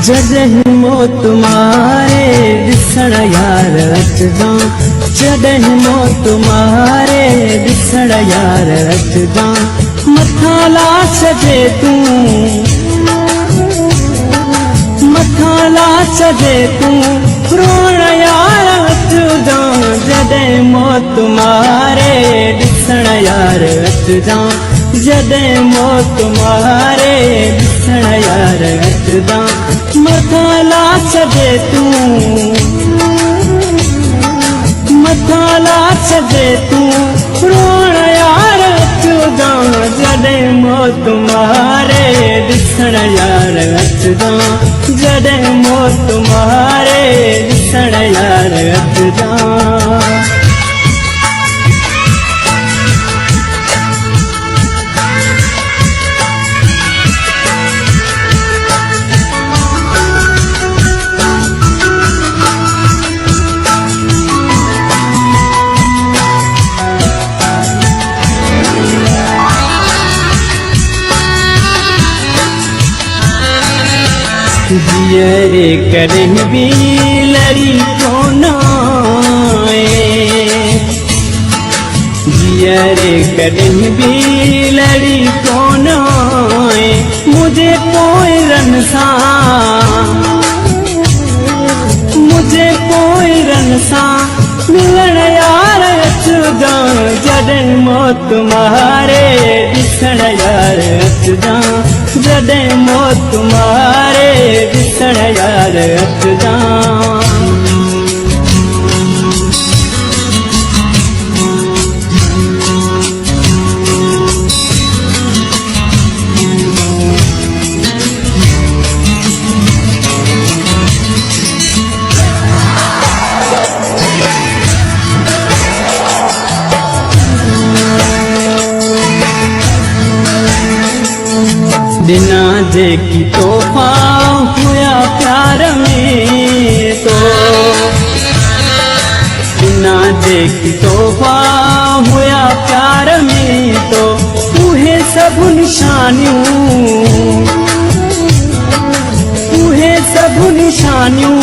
जॾहिं मौत मारे ॾिसण यार अचजां, जॾहिं मौत मारे ॾिसण यार अचजां। मथां लाश जे तूं, मथां लाश जे तूं रोअण यार अचजां। जॾहिं मौत मारे ॾिसण यार अचजां, जॾहिं मौत मारे ॾिसण यार अचजां। मथां लाश जे तूं, मथां लाश जे तूं रोअण यार अचजां। जॾहिं मौत मारे ॾिसण यार अचजां, जॾहिं मौत मारे ॾिसण यार अचजां। जियरे कॾहिं बि लड़ी कोन आए, जियरे कॾहिं बि लड़ी कोन आए। मुझे पोइरनि सां, मुझे पोइरनि सां मिलण यार अचजां। जॾहिं मौत मारे ॾिसण यार अचजां, जॾहिं मौत मारे ॾिसण यार अचजां। बिना जेकी तोहफा हुया प्यार में तो, बिना जेकी तोहफा हुया प्यार में तो। उहे सब निशानियूं, उहे सब निशानियूं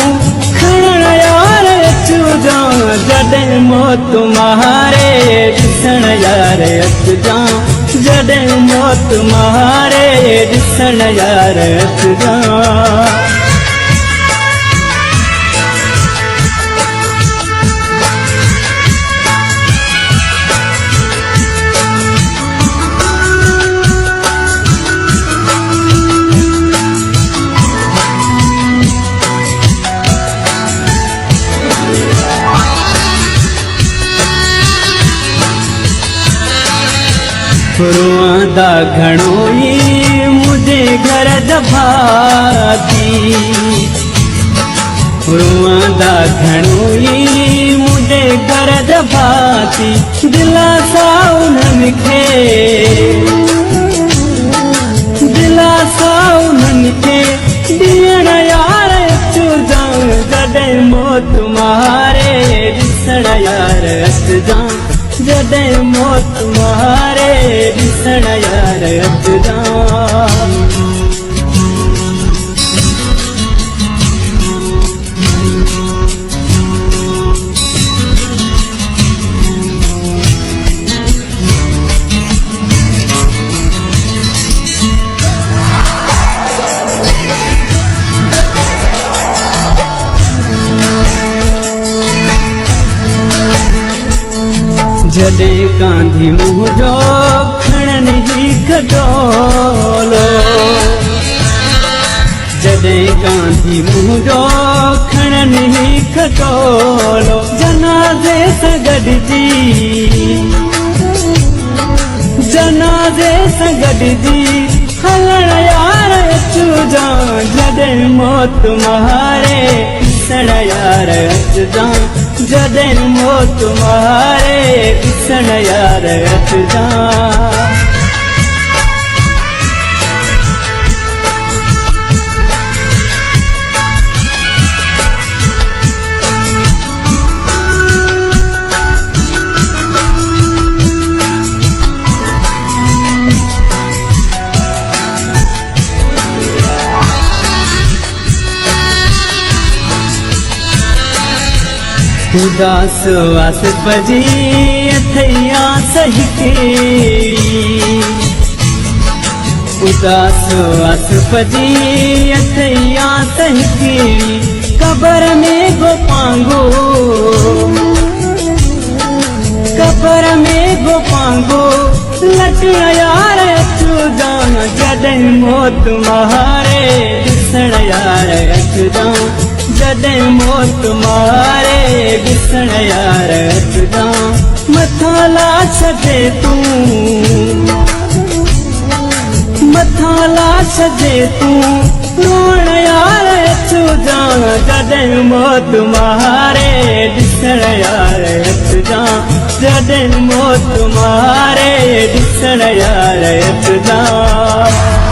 खणण यार अचजां। जॾहिं मौत मारे ॾिसण यार अचजां, जॾहिं मौत मारे ॾिसण यार अचजां। रोआंदा घणो ई मुंहिंजे घर दभाती, रोआंदा घणो ई मुंहिंजे घर दभाती। दिलासा उन्हनि खे, दिलासा उन्हनि खे ॾियण यार अचजां। जॾहिं मौत मारे ॾिसण यार अचजां, जॾहिं मौत मारे ॾिसण यार अचजां। जॾहिं कांधी मुंहिंजो खणनि ही खटोलो, जॾहिं कांधी मुंहिंजो खणनि ही खटोलो। जनाज़े सां गॾिजी, जनाज़े सां गॾिजी हलण यार अचजां। जॾहिं मौत मारे ॾिसण यार अचजां, जॾहिं मौत मारे ॾिसण यार अचजां। उदास आस पजी अथैया सही केड़ी उदास आस पजी अथैया सही केड़ी कबर में गो पांगो कबर में गो पांगो लटण यार अचु जान जॾहिं मौत मारे ॾिसण यार अचु जान जॾहिं मौत मारे ॾिसण यार अचु जान मथां ला छॾे तूं मथां ला छॾे तूं रोअण यार अचु जान जॾहिं मौत मारे ॾिसण यार अचु जान जॾहिं मौत मारे ॾिसण यार अचु जान।